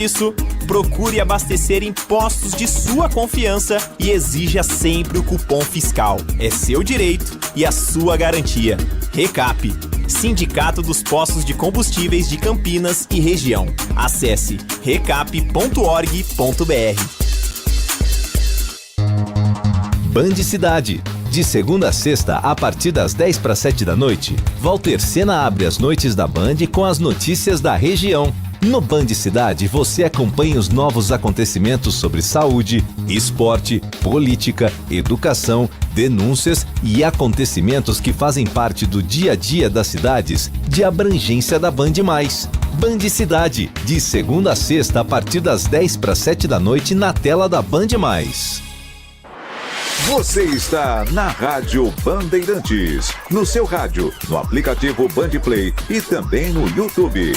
Isso, procure abastecer em postos de sua confiança e exija sempre o cupom fiscal. É seu direito e a sua garantia. Recap, Sindicato dos Postos de Combustíveis de Campinas e Região. Acesse recap.org.br. Band Cidade. De segunda a sexta, a partir das 6:50 da noite, Walter Sena abre as noites da Band com as notícias da região. No Band Cidade, você acompanha os novos acontecimentos sobre saúde, esporte, política, educação, denúncias e acontecimentos que fazem parte do dia a dia das cidades de abrangência da Band+. Band Cidade, de segunda a sexta, a partir das 6:50 da noite, na tela da Band+. Você está na Rádio Bandeirantes, no seu rádio, no aplicativo Band Play e também no YouTube.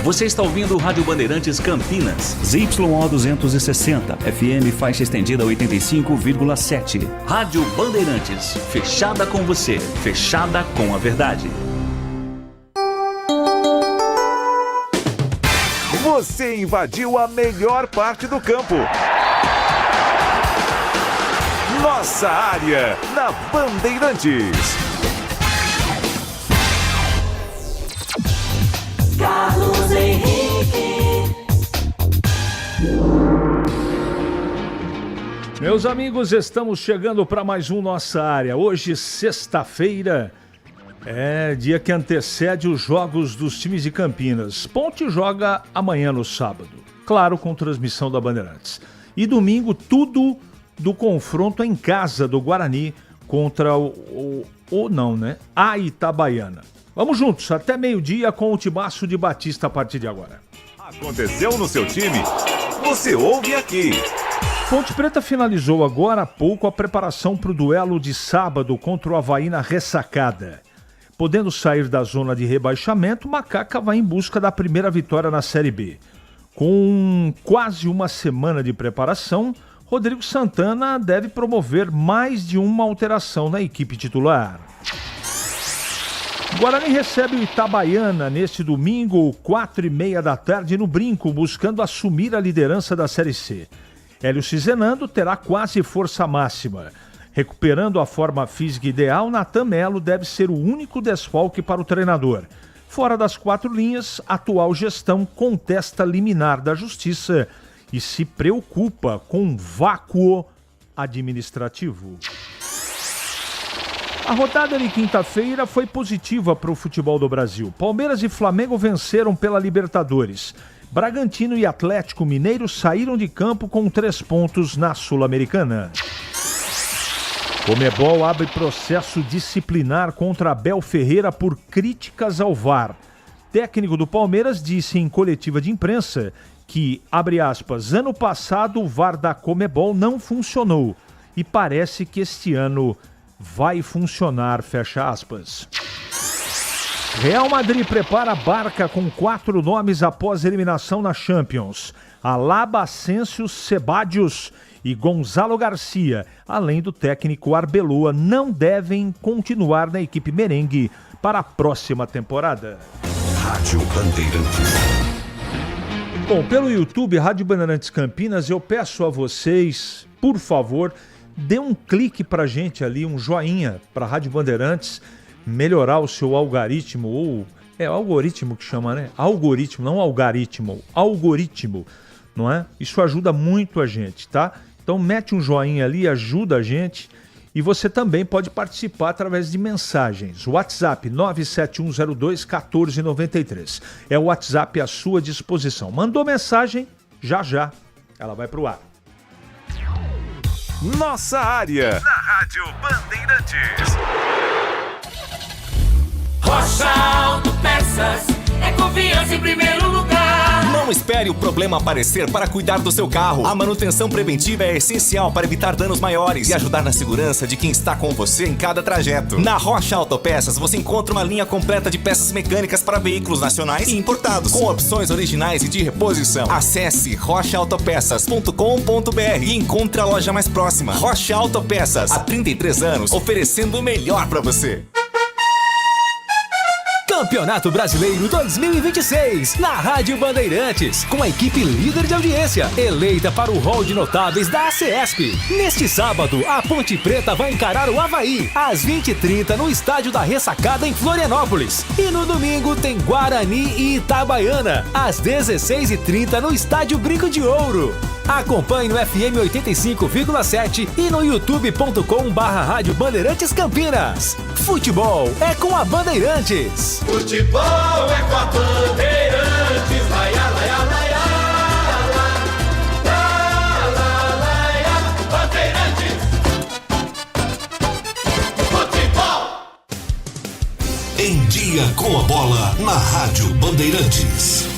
Você está ouvindo o Rádio Bandeirantes Campinas, ZYO 260, FM faixa estendida 85,7. Rádio Bandeirantes, fechada com você, fechada com a verdade. Você invadiu a melhor parte do campo. Nossa área, na Bandeirantes. Carlos Henrique. Meus amigos, estamos chegando para mais um Nossa Área. Hoje, sexta-feira, é dia que antecede os jogos dos times de Campinas. Ponte joga amanhã no sábado, claro, com transmissão da Bandeirantes. E domingo, tudo do confronto em casa do Guarani contra a Itabaiana. Vamos juntos, até meio-dia com o Timaço de Batista a partir de agora. Aconteceu no seu time? Você ouve aqui. Ponte Preta finalizou agora há pouco a preparação para o duelo de sábado contra o Avaí na Ressacada. Podendo sair da zona de rebaixamento, Macaca vai em busca da primeira vitória na Série B. Com quase uma semana de preparação, Rodrigo Santana deve promover mais de uma alteração na equipe titular. Guarani recebe o Itabaiana neste domingo, 4:30 da tarde, no Brinco, buscando assumir a liderança da Série C. Hélio Cizenando terá quase força máxima. Recuperando a forma física ideal, Natan Melo deve ser o único desfalque para o treinador. Fora das quatro linhas, a atual gestão contesta liminar da Justiça e se preocupa com um vácuo administrativo. A rodada de quinta-feira foi positiva para o futebol do Brasil. Palmeiras e Flamengo venceram pela Libertadores. Bragantino e Atlético Mineiro saíram de campo com 3 pontos na Sul-Americana. Conmebol abre processo disciplinar contra Abel Ferreira por críticas ao VAR. Técnico do Palmeiras disse em coletiva de imprensa que, abre aspas, ano passado o VAR da Conmebol não funcionou e parece que este ano vai funcionar, fecha aspas. Real Madrid prepara a barca com 4 nomes após eliminação na Champions. Alaba, Asensio, Sebadios e Gonzalo Garcia, além do técnico Arbeloa, não devem continuar na equipe merengue para a próxima temporada. Rádio Bandeirantes. Bom, pelo YouTube, Rádio Bandeirantes Campinas, eu peço a vocês, por favor, dê um clique pra gente ali, um joinha pra Rádio Bandeirantes melhorar o seu algoritmo, ou é algoritmo que chama, né? Algoritmo, não algaritmo, algoritmo, não é? Isso ajuda muito a gente, tá? Então mete um joinha ali, ajuda a gente, e você também pode participar através de mensagens. WhatsApp 971021493. É o WhatsApp à sua disposição. Mandou mensagem, já ela vai pro ar. Nossa área, na Rádio Bandeirantes. Rocha Auto Peças, é confiança em primeiro lugar. Não espere o problema aparecer para cuidar do seu carro. A manutenção preventiva é essencial para evitar danos maiores e ajudar na segurança de quem está com você em cada trajeto. Na Rocha Autopeças você encontra uma linha completa de peças mecânicas para veículos nacionais e importados, com opções originais e de reposição. Acesse rochaautopeças.com.br e encontre a loja mais próxima. Rocha Autopeças, há 33 anos, oferecendo o melhor para você. Campeonato Brasileiro 2026, na Rádio Bandeirantes, com a equipe líder de audiência, eleita para o hall de notáveis da ACESP. Neste sábado, a Ponte Preta vai encarar o Avaí, às 20h30 no Estádio da Ressacada, em Florianópolis. E no domingo tem Guarani e Itabaiana, às 16h30 no Estádio Brinco de Ouro. Acompanhe no FM 85,7 e no youtube.com/Rádio Bandeirantes Campinas. Futebol é com a Bandeirantes. Futebol é com a Bandeirantes. Laia, laia, laia, laia, Bandeirantes. Futebol. Em Dia com a Bola, na Rádio Bandeirantes.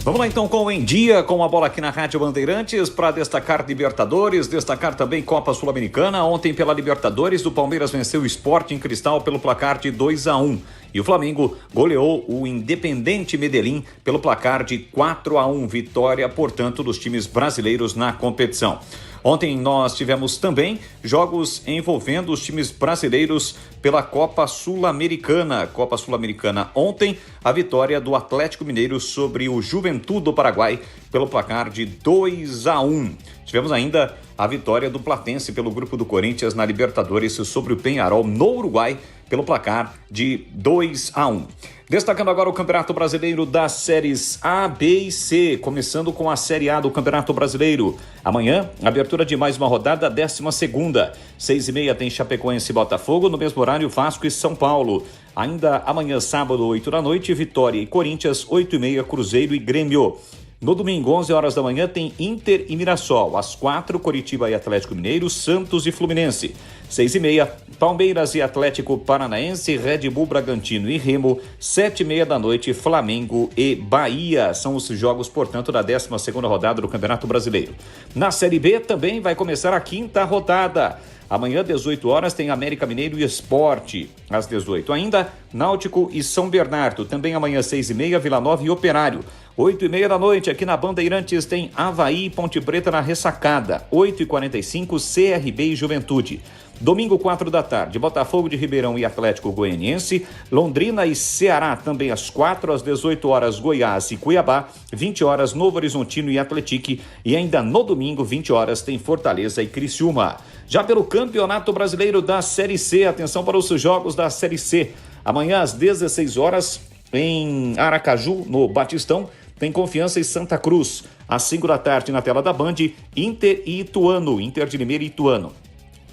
Vamos lá então com o Em Dia, com a bola aqui na Rádio Bandeirantes, para destacar Libertadores, destacar também Copa Sul-Americana. Ontem pela Libertadores, o Palmeiras venceu o Sporting Cristal pelo placar de 2-1. E o Flamengo goleou o Independente Medellín pelo placar de 4-1. Vitória, portanto, dos times brasileiros na competição. Ontem nós tivemos também jogos envolvendo os times brasileiros pela Copa Sul-Americana. Copa Sul-Americana ontem, a vitória do Atlético Mineiro sobre o Juventude do Paraguai pelo placar de 2-1. Tivemos ainda a vitória do Platense pelo grupo do Corinthians na Libertadores sobre o Peñarol no Uruguai pelo placar de 2-1. Destacando agora o Campeonato Brasileiro das séries A, B e C, começando com a Série A do Campeonato Brasileiro. Amanhã, abertura de mais uma rodada, 12ª. 6h30 tem Chapecoense e Botafogo, no mesmo horário Vasco e São Paulo. Ainda amanhã, sábado, 8h, Vitória e Corinthians, 8h30, Cruzeiro e Grêmio. No domingo, 11h da manhã, tem Inter e Mirassol. Às 4h, Coritiba e Atlético Mineiro, Santos e Fluminense. 6h30, Palmeiras e Atlético Paranaense, Red Bull Bragantino e Remo. 7h30, Flamengo e Bahia. São os jogos, portanto, da 12ª rodada do Campeonato Brasileiro. Na Série B também vai começar a 5ª rodada. Amanhã, 18h, tem América Mineiro e Sport. Às 18h ainda, Náutico e São Bernardo. Também amanhã, 6h30, Vila Nova e Operário. 8h30 aqui na Bandeirantes tem Avaí e Ponte Preta na Ressacada. 8h45, CRB e Juventude. Domingo, 4h, Botafogo de Ribeirão e Atlético Goianiense. Londrina e Ceará também às 4h, às 18h, Goiás e Cuiabá. 20h, Novo Horizontino e Atlético. E ainda no domingo, 20h, tem Fortaleza e Criciúma. Já pelo Campeonato Brasileiro da Série C, atenção para os jogos da Série C. Amanhã, às 16h, em Aracaju, no Batistão, tem Confiança e Santa Cruz. Às 5h na tela da Band, Inter e Ituano, Inter de Limeira e Ituano.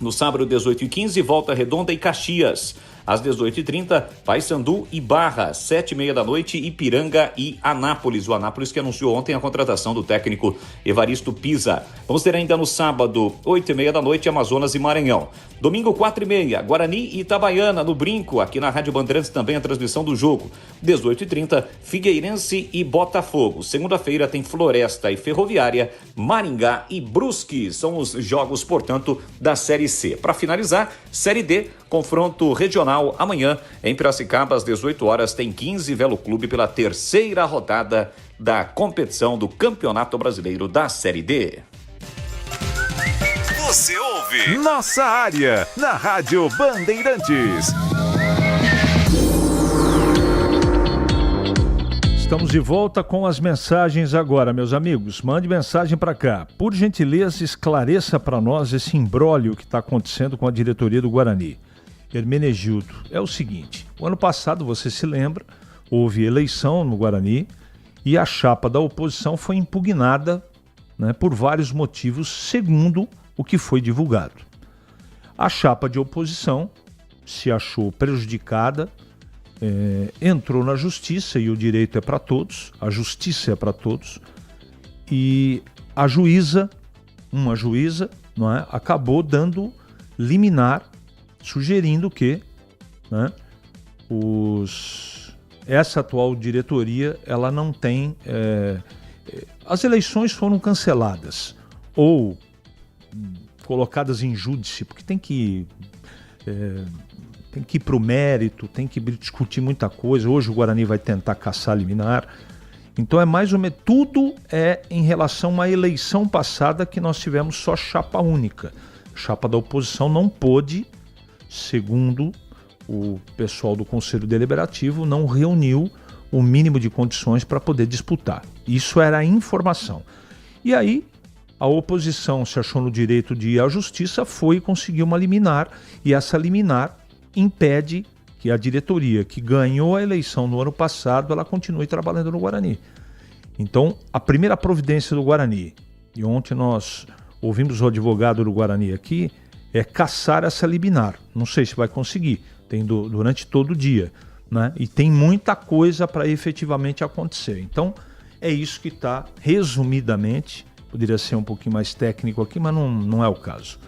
No sábado, 18h15, Volta Redonda e Caxias. Às 18h30, Paysandu e Barra. 7h30, Ipiranga e Anápolis. O Anápolis que anunciou ontem a contratação do técnico Evaristo Pisa. Vamos ter ainda no sábado, 8h30, Amazonas e Maranhão. Domingo, 4h30, Guarani e Itabaiana, no Brinco. Aqui na Rádio Bandeirantes também a transmissão do jogo. 18h30, Figueirense e Botafogo. Segunda-feira tem Floresta e Ferroviária, Maringá e Brusque. São os jogos, portanto, da Série C. Para finalizar, Série D, confronto regional amanhã em Piracicaba, às 18h, tem 15 Velo Clube pela 3ª rodada da competição do Campeonato Brasileiro da Série D. Você ouve Nossa Área, na Rádio Bandeirantes. Estamos de volta com as mensagens agora, meus amigos. Mande mensagem para cá. Por gentileza, esclareça para nós esse imbróglio que está acontecendo com a diretoria do Guarani. Hermenegildo, é o seguinte, o ano passado, você se lembra, houve eleição no Guarani e a chapa da oposição foi impugnada, né, por vários motivos, segundo o que foi divulgado. A chapa de oposição se achou prejudicada, entrou na justiça, e o direito é para todos, a justiça é para todos, e a juíza, uma juíza, não é, acabou dando liminar, sugerindo que, né, essa atual diretoria, ela não tem... as eleições foram canceladas ou colocadas em júdice, porque tem que ir para o mérito, tem que discutir muita coisa. Hoje o Guarani vai tentar caçar liminar. Então é mais ou menos, tudo é em relação à eleição passada, que nós tivemos só chapa única. A chapa da oposição não pôde, segundo o pessoal do Conselho Deliberativo, não reuniu o mínimo de condições para poder disputar. Isso era a informação. E aí a oposição se achou no direito de ir à justiça, foi e conseguiu uma liminar, e essa liminar impede que a diretoria que ganhou a eleição no ano passado, ela continue trabalhando no Guarani. Então, a primeira providência do Guarani, e ontem nós ouvimos o advogado do Guarani aqui, é caçar essa liminar. Não sei se vai conseguir, tem durante todo o dia, né? E tem muita coisa para efetivamente acontecer. Então, é isso que está, resumidamente, poderia ser um pouquinho mais técnico aqui, mas não é o caso.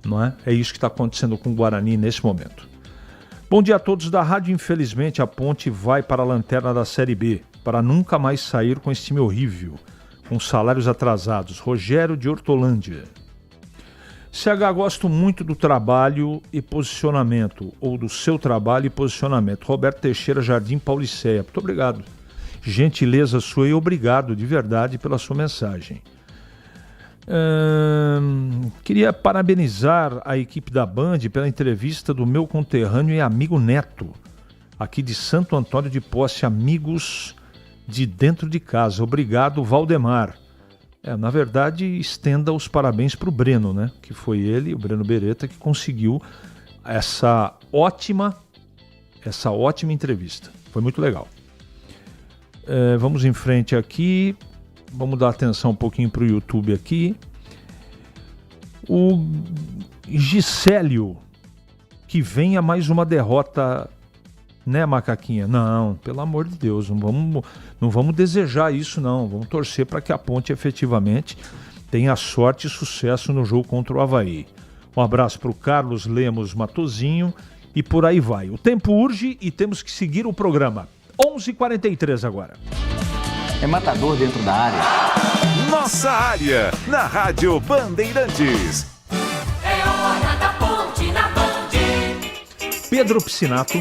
Não é? É isso que está acontecendo com o Guarani nesse momento. Bom dia a todos da rádio. Infelizmente, a Ponte vai para a lanterna da Série B, para nunca mais sair com esse time horrível, com salários atrasados. Rogério de Hortolândia. CH, gosto muito do trabalho e posicionamento, ou do seu trabalho e posicionamento. Roberto Teixeira, Jardim Pauliceia. Muito obrigado. Gentileza sua e obrigado de verdade pela sua mensagem. Queria parabenizar a equipe da Band pela entrevista do meu conterrâneo e amigo Neto, aqui de Santo Antônio de Posse, amigos de dentro de casa. Obrigado, Valdemar. Na verdade, estenda os parabéns para o Breno, né? Que foi ele, o Breno Beretta, que conseguiu essa ótima entrevista. Foi muito legal. Vamos em frente aqui. Vamos dar atenção um pouquinho para o YouTube aqui. O Gisélio, que venha mais uma derrota, né, Macaquinha? Não, pelo amor de Deus, não vamos desejar isso, não. Vamos torcer para que a Ponte efetivamente tenha sorte e sucesso no jogo contra o Avaí. Um abraço para o Carlos Lemos Matozinho e por aí vai. O tempo urge e temos que seguir o programa. 11h43 agora. É matador dentro da área. Nossa área, na Rádio Bandeirantes. É hora da Ponte na Band. Pedro Piscinato.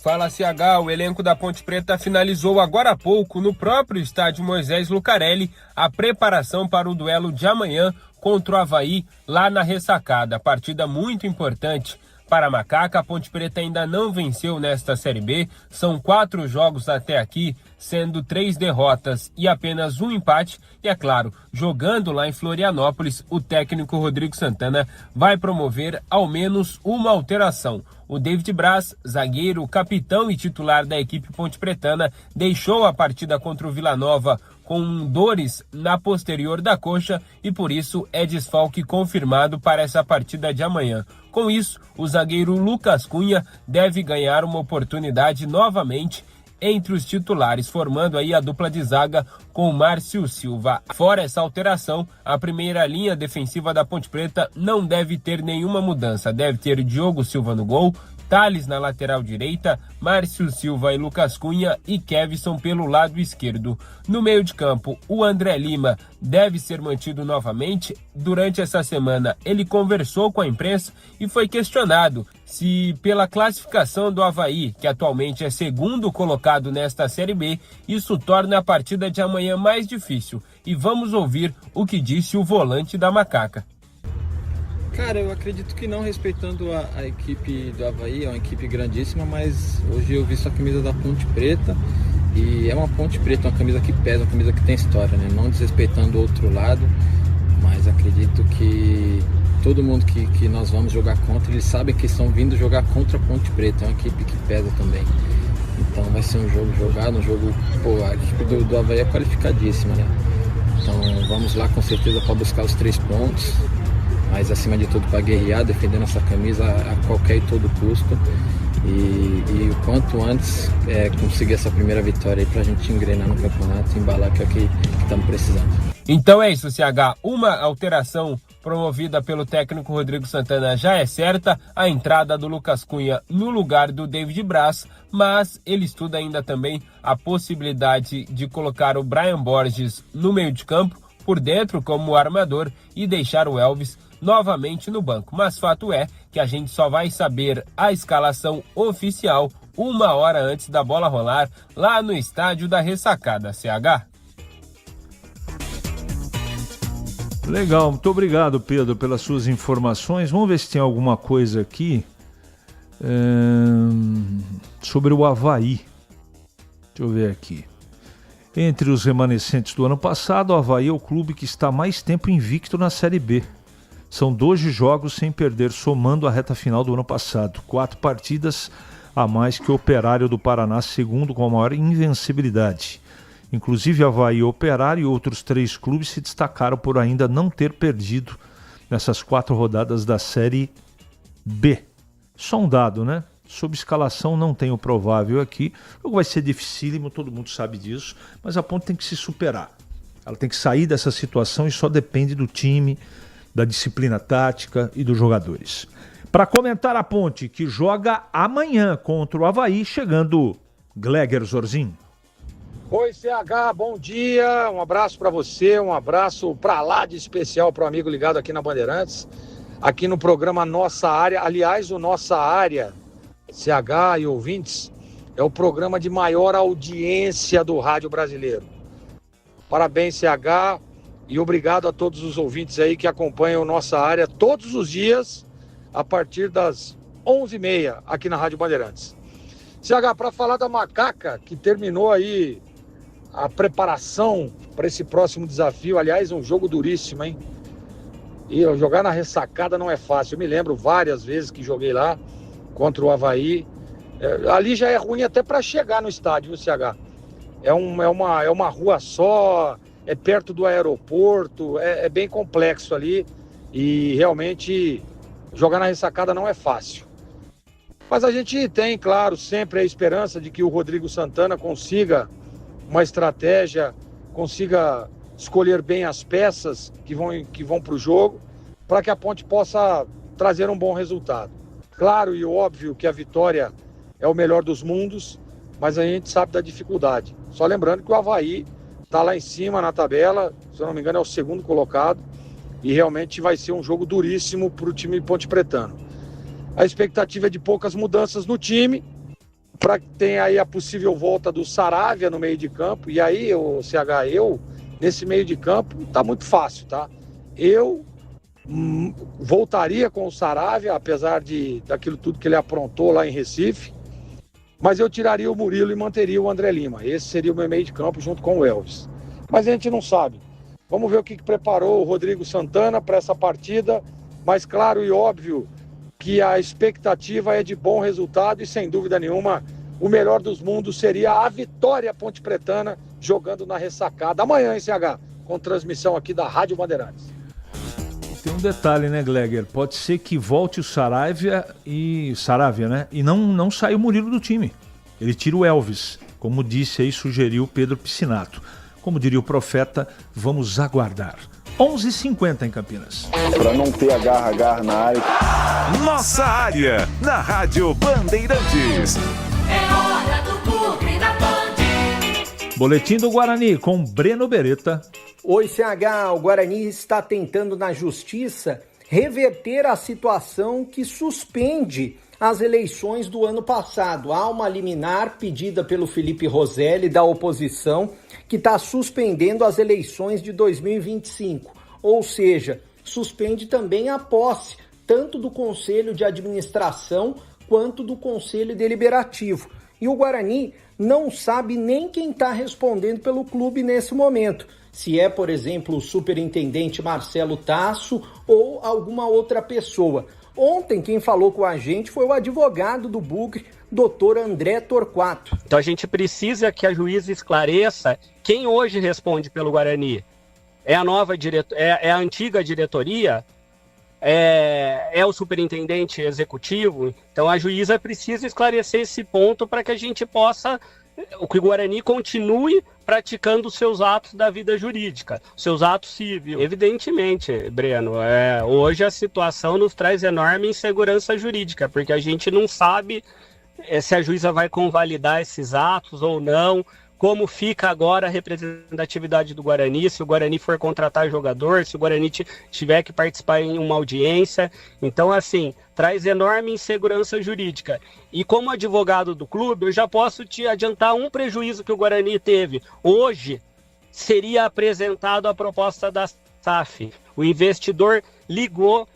Fala, CH, o elenco da Ponte Preta finalizou agora há pouco, no próprio estádio Moisés Lucarelli, a preparação para o duelo de amanhã contra o Avaí, lá na Ressacada. Partida muito importante para a Macaca. A Ponte Preta ainda não venceu nesta Série B, são 4 jogos até aqui, sendo 3 derrotas e apenas 1 empate. E é claro, jogando lá em Florianópolis, o técnico Rodrigo Santana vai promover ao menos uma alteração. O David Braz, zagueiro, capitão e titular da equipe pontepretana, deixou a partida contra o Vila Nova com dores na posterior da coxa e por isso é desfalque confirmado para essa partida de amanhã. Com isso, o zagueiro Lucas Cunha deve ganhar uma oportunidade novamente entre os titulares, formando aí a dupla de zaga com Márcio Silva. Fora essa alteração, a primeira linha defensiva da Ponte Preta não deve ter nenhuma mudança. Deve ter Diogo Silva no gol, Thales na lateral direita, Márcio Silva e Lucas Cunha e Kevson pelo lado esquerdo. No meio de campo, o André Lima deve ser mantido novamente. Durante essa semana, ele conversou com a imprensa e foi questionado se pela classificação do Avaí, que atualmente é segundo colocado nesta Série B, isso torna a partida de amanhã mais difícil. E vamos ouvir o que disse o volante da Macaca. Cara, eu acredito que não, respeitando a equipe do Avaí, é uma equipe grandíssima, mas hoje eu vi só a camisa da Ponte Preta e é uma Ponte Preta, uma camisa que pesa, uma camisa que tem história, né? Não desrespeitando o outro lado, mas acredito que todo mundo que nós vamos jogar contra, eles sabem que estão vindo jogar contra a Ponte Preta, é uma equipe que pesa também. Então vai ser um jogo jogado, um jogo, a equipe do Avaí é qualificadíssima, né? Então vamos lá com certeza para buscar os 3 pontos. Mas acima de tudo para guerrear, defendendo essa camisa a qualquer e todo custo e o quanto antes conseguir essa primeira vitória aí pra gente engrenar no campeonato e embalar, que é o que estamos precisando. Então é isso, CH, uma alteração promovida pelo técnico Rodrigo Santana já é certa, a entrada do Lucas Cunha no lugar do David Braz, mas ele estuda ainda também a possibilidade de colocar o Brian Borges no meio de campo, por dentro como armador, e deixar o Elvis novamente no banco. Mas fato é que a gente só vai saber a escalação oficial 1 hora antes da bola rolar lá no estádio da Ressacada, CH. Legal, muito obrigado, Pedro, pelas suas informações. Vamos ver se tem alguma coisa aqui sobre o Avaí. Deixa eu ver aqui. Entre os remanescentes do ano passado, o Avaí é o clube que está mais tempo invicto na Série B. São 12 jogos sem perder, somando a reta final do ano passado. 4 partidas a mais que o Operário do Paraná, segundo com a maior invencibilidade. Inclusive, Avaí, Operário e outros 3 clubes se destacaram por ainda não ter perdido nessas 4 rodadas da Série B. Só um dado, né? Sob escalação não tem o provável aqui. O jogo vai ser dificílimo, todo mundo sabe disso, mas a Ponte tem que se superar. Ela tem que sair dessa situação e só depende do time, da disciplina tática e dos jogadores. Para comentar a Ponte, que joga amanhã contra o Avaí, chegando Gleger Zorzin. Oi, CH, bom dia, um abraço para você, um abraço para lá de especial para o amigo ligado aqui na Bandeirantes, aqui no programa Nossa Área. Aliás, o Nossa Área, CH e ouvintes, é o programa de maior audiência do rádio brasileiro. Parabéns, CH, e obrigado a todos os ouvintes aí que acompanham Nossa Área todos os dias, a partir das 11h30 aqui na Rádio Bandeirantes. CH, para falar da Macaca, que terminou aí a preparação para esse próximo desafio, aliás, um jogo duríssimo, hein? E jogar na Ressacada não é fácil. Eu me lembro várias vezes que joguei lá contra o Avaí. Ali já é ruim até para chegar no estádio, viu, CH? É uma rua só, é perto do aeroporto, é bem complexo ali. E realmente jogar na Ressacada não é fácil. Mas a gente tem, claro, sempre a esperança de que o Rodrigo Santana consiga uma estratégia, consiga escolher bem as peças que vão para o jogo, para que a Ponte possa trazer um bom resultado. Claro e óbvio que a vitória é o melhor dos mundos, mas a gente sabe da dificuldade. Só lembrando que o Avaí está lá em cima na tabela, se eu não me engano é o 2º colocado, e realmente vai ser um jogo duríssimo para o time pontepretano. A expectativa é de poucas mudanças no time, para que tenha aí a possível volta do Saravia no meio de campo. E aí, o CH, nesse meio de campo, tá muito fácil, tá? Eu voltaria com o Saravia, apesar daquilo tudo que ele aprontou lá em Recife, mas eu tiraria o Murilo e manteria o André Lima. Esse seria o meu meio de campo junto com o Elvis. Mas a gente não sabe. Vamos ver o que preparou o Rodrigo Santana para essa partida, mas claro e óbvio que a expectativa é de bom resultado e, sem dúvida nenhuma, o melhor dos mundos seria a vitória pontepretana jogando na Ressacada. Amanhã, em CH, com transmissão aqui da Rádio Bandeirantes. Tem um detalhe, né, Gleger? Pode ser que volte o Saravia, né? E não saia o Murilo do time. Ele tira o Elvis, como disse aí, sugeriu Pedro Piscinato. Como diria o profeta, vamos aguardar. 11h50 em Campinas. Para não ter agarra na área. Nossa Área, na Rádio Bandeirantes. É hora do Bugre da Band. Boletim do Guarani com Breno Beretta. Oi, CH, o Guarani está tentando na justiça reverter a situação que suspende as eleições do ano passado. Há uma liminar pedida pelo Felipe Roselli, da oposição, que está suspendendo as eleições de 2025. Ou seja, suspende também a posse, tanto do Conselho de Administração quanto do Conselho Deliberativo. E o Guarani não sabe nem quem está respondendo pelo clube nesse momento. Se é, por exemplo, o superintendente Marcelo Tasso ou alguma outra pessoa. Ontem, quem falou com a gente foi o advogado do Bugre, doutor André Torquato. Então a gente precisa que a juíza esclareça quem hoje responde pelo Guarani. É a nova é a antiga diretoria? É o superintendente executivo? Então a juíza precisa esclarecer esse ponto para que a gente possa, que o Guarani continue praticando os seus atos da vida jurídica, seus atos civis. Evidentemente, Breno, hoje a situação nos traz enorme insegurança jurídica, porque a gente não sabe se a juíza vai convalidar esses atos ou não, como fica agora a representatividade do Guarani, se o Guarani for contratar jogador, se o Guarani tiver que participar em uma audiência. Então, assim, traz enorme insegurança jurídica. E como advogado do clube, eu já posso te adiantar um prejuízo que o Guarani teve. Hoje, seria apresentada a proposta da SAF. O investidor ligou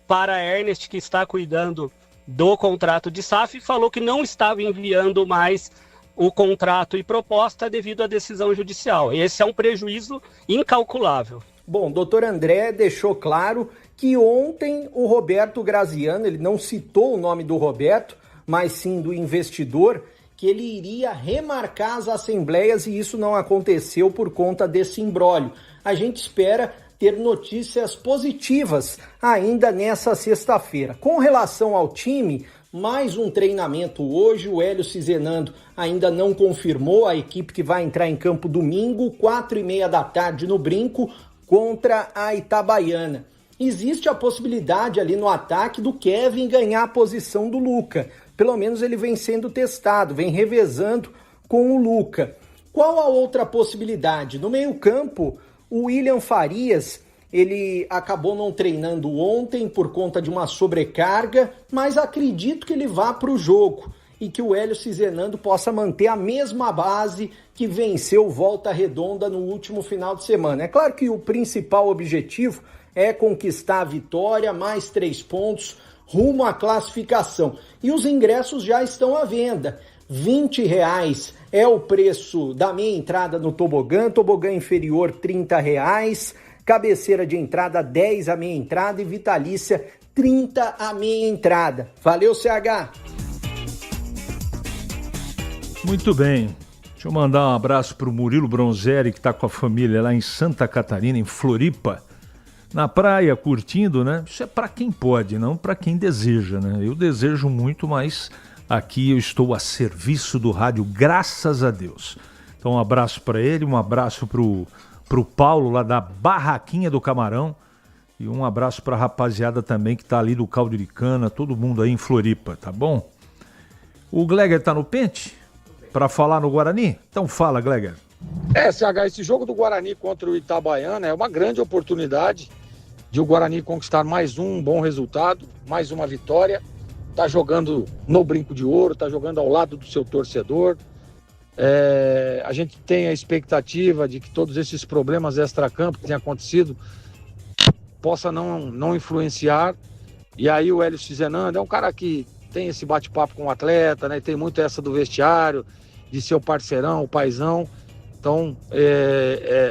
para a Ernest, que está cuidando do contrato de SAF, e falou que não estava enviando mais o contrato e proposta devido à decisão judicial. Esse é um prejuízo incalculável. Bom, o doutor André deixou claro que ontem o Roberto Graziano, ele não citou o nome do Roberto, mas sim do investidor, que ele iria remarcar as assembleias e isso não aconteceu por conta desse imbróglio. A gente espera ter notícias positivas ainda nessa sexta-feira. Com relação ao time, mais um treinamento hoje, o Hélio Cizenando ainda não confirmou a equipe que vai entrar em campo domingo, 4h30 da tarde no Brinco, contra a Itabaiana. Existe a possibilidade ali no ataque do Kevin ganhar a posição do Luca. Pelo menos ele vem sendo testado, vem revezando com o Luca. Qual a outra possibilidade? No meio-campo, o William Farias, ele acabou não treinando ontem por conta de uma sobrecarga, mas acredito que ele vá para o jogo e que o Hélio Cizenando possa manter a mesma base que venceu Volta Redonda no último final de semana. É claro que o principal objetivo é conquistar a vitória, mais 3 pontos, rumo à classificação. E os ingressos já estão à venda. R$20 é o preço da meia entrada no tobogã inferior R$30, cabeceira de entrada 10 a meia entrada e vitalícia 30 a meia entrada. Valeu, CH! Muito bem. Deixa eu mandar um abraço para o Murilo Bronzeri, que está com a família lá em Santa Catarina, em Floripa, na praia, curtindo, né? Isso é para quem pode, não para quem deseja, né? Eu desejo muito, mas aqui eu estou a serviço do rádio, graças a Deus. Então um abraço para ele, um abraço pro Paulo lá da Barraquinha do Camarão e um abraço para a rapaziada também que tá ali do Caldo de Cana, todo mundo aí em Floripa, tá bom? O Gleger tá no pente para falar no Guarani? Então fala, Gleger. CH, esse jogo do Guarani contra o Itabaiana é uma grande oportunidade de o Guarani conquistar mais um bom resultado, mais uma vitória. Tá jogando no Brinco de Ouro, tá jogando ao lado do seu torcedor. A gente tem a expectativa de que todos esses problemas extracampo que têm acontecido possa não influenciar. E aí o Hélio Cizenando é um cara que tem esse bate-papo com o atleta, né? Tem muito essa do vestiário, de ser o parceirão, o paizão. Então,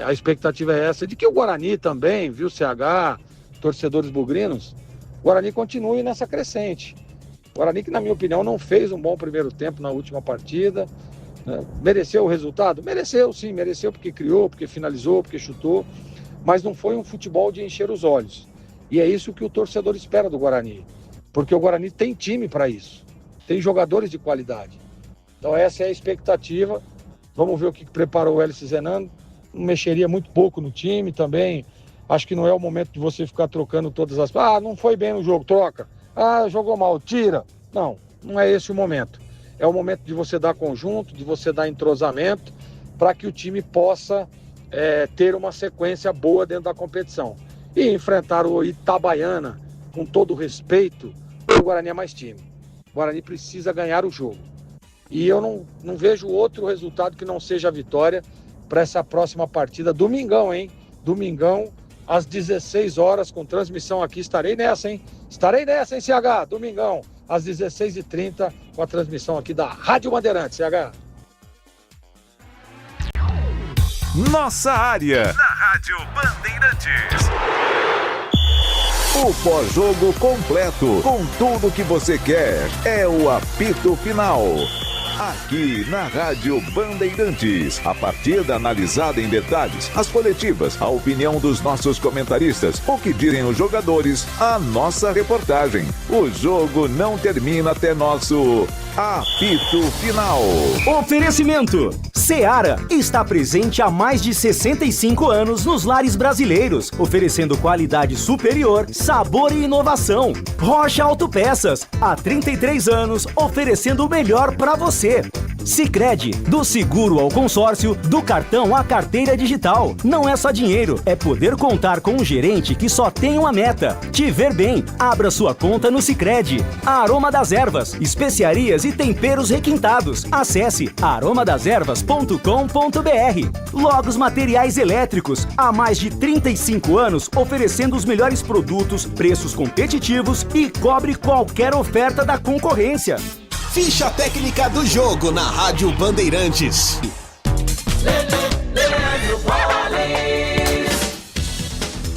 a expectativa é essa, de que o Guarani também, viu, CH, torcedores bugrinos, o Guarani continue nessa crescente. O Guarani que, na minha opinião, não fez um bom primeiro tempo na última partida, né? Mereceu o resultado? Mereceu, sim, mereceu porque criou, porque finalizou, porque chutou, mas não foi um futebol de encher os olhos. E é isso que o torcedor espera do Guarani, porque o Guarani tem time para isso, tem jogadores de qualidade. Então essa é a expectativa. Vamos ver o que preparou o Hélio Cizenando. Não mexeria muito pouco no time também. Acho que não é o momento de você ficar trocando todas as... não foi bem no jogo, troca. Jogou mal, tira. Não é esse o momento. É o momento de você dar conjunto, de você dar entrosamento, para que o time possa ter uma sequência boa dentro da competição. E enfrentar o Itabaiana, com todo o respeito, o Guarani é mais time. O Guarani precisa ganhar o jogo. E eu não vejo outro resultado que não seja a vitória para essa próxima partida. Domingão, hein? Domingão, às 16 horas, com transmissão aqui. Estarei nessa, hein? CH? Domingão, às 16h30, com a transmissão aqui da Rádio Bandeirantes, CH. Nossa área. Na Rádio Bandeirantes. O pós-jogo completo, com tudo que você quer. É o apito final. Aqui na Rádio Bandeirantes, a partida analisada em detalhes, as coletivas, a opinião dos nossos comentaristas, o que dizem os jogadores, a nossa reportagem. O jogo não termina até nosso apito final. Oferecimento Seara está presente há mais de 65 anos nos lares brasileiros, oferecendo qualidade superior, sabor e inovação. Rocha Autopeças, há 33 anos, oferecendo o melhor para você. Sicredi, do seguro ao consórcio, do cartão à carteira digital. Não é só dinheiro, é poder contar com um gerente que só tem uma meta: te ver bem. Abra sua conta no Sicredi. Aroma das Ervas, especiarias e temperos requintados. Acesse aromadeservas.com.br. Logos Materiais Elétricos, há mais de 35 anos oferecendo os melhores produtos, preços competitivos e cobre qualquer oferta da concorrência. Ficha técnica do jogo na Rádio Bandeirantes.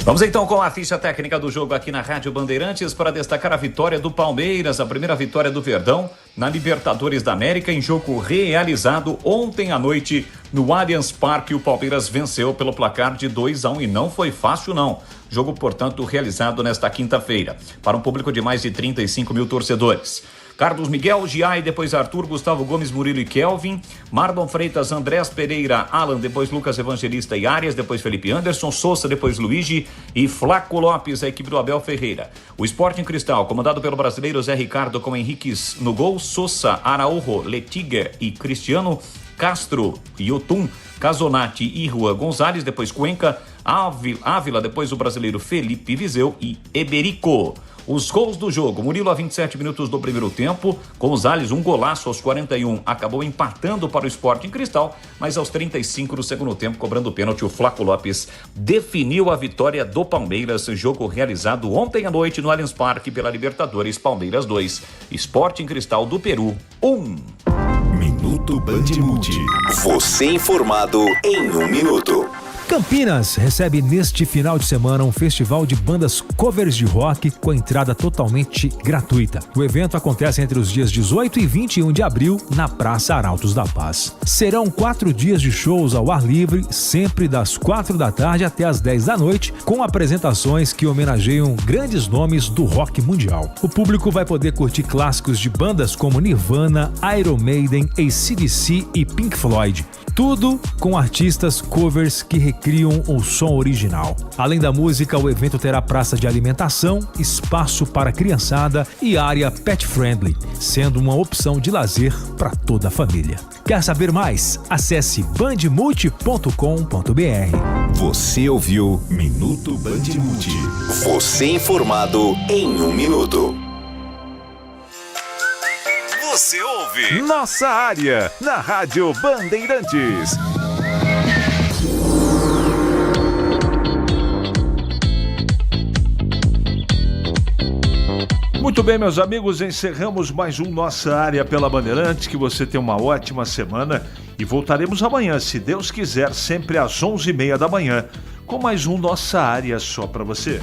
Vamos então com a ficha técnica do jogo aqui na Rádio Bandeirantes para destacar a vitória do Palmeiras, a primeira vitória do Verdão na Libertadores da América em jogo realizado ontem à noite no Allianz Parque. O Palmeiras venceu pelo placar de 2-1 e não foi fácil não. Jogo, portanto, realizado nesta quinta-feira para um público de mais de 35 mil torcedores. Carlos Miguel, Giai, depois Arthur, Gustavo Gomes, Murilo e Kelvin, Marlon Freitas, Andrés Pereira, Alan, depois Lucas Evangelista e Arias, depois Felipe Anderson, Souza, depois Luigi e Flaco Lopes, a equipe do Abel Ferreira. O Sporting Cristal, comandado pelo brasileiro Zé Ricardo com Henriques no gol, Souza, Araújo, Letiga e Cristiano, Castro, Yotun, Casonati e Juan Gonzalez, depois Cuenca, Ávila, depois o brasileiro Felipe Viseu e Eberico. Os gols do jogo: Murilo a 27 minutos do primeiro tempo, Gonzalez um golaço aos 41, acabou empatando para o Sporting Cristal, mas aos 35 do segundo tempo, cobrando o pênalti, o Flaco Lopes definiu a vitória do Palmeiras, jogo realizado ontem à noite no Allianz Parque pela Libertadores. Palmeiras 2, Sporting Cristal do Peru 1. Minuto Bandmude. Você informado em 1 minuto. Campinas recebe neste final de semana um festival de bandas covers de rock com entrada totalmente gratuita. O evento acontece entre os dias 18 e 21 de abril na Praça Arautos da Paz. Serão 4 dias de shows ao ar livre, sempre das 4 da tarde até as 10 da noite, com apresentações que homenageiam grandes nomes do rock mundial. O público vai poder curtir clássicos de bandas como Nirvana, Iron Maiden, AC/DC e Pink Floyd. Tudo com artistas covers que recriam o som original. Além da música, o evento terá praça de alimentação, espaço para criançada e área pet friendly, sendo uma opção de lazer para toda a família. Quer saber mais? Acesse bandmulti.com.br. Você ouviu Minuto Bandmude. Você informado em 1 minuto. Você ouve Nossa Área na Rádio Bandeirantes. Muito bem, meus amigos, encerramos mais um Nossa Área pela Bandeirantes. Que você tenha uma ótima semana e voltaremos amanhã, se Deus quiser, sempre às 11h30 da manhã, com mais um Nossa Área só para você.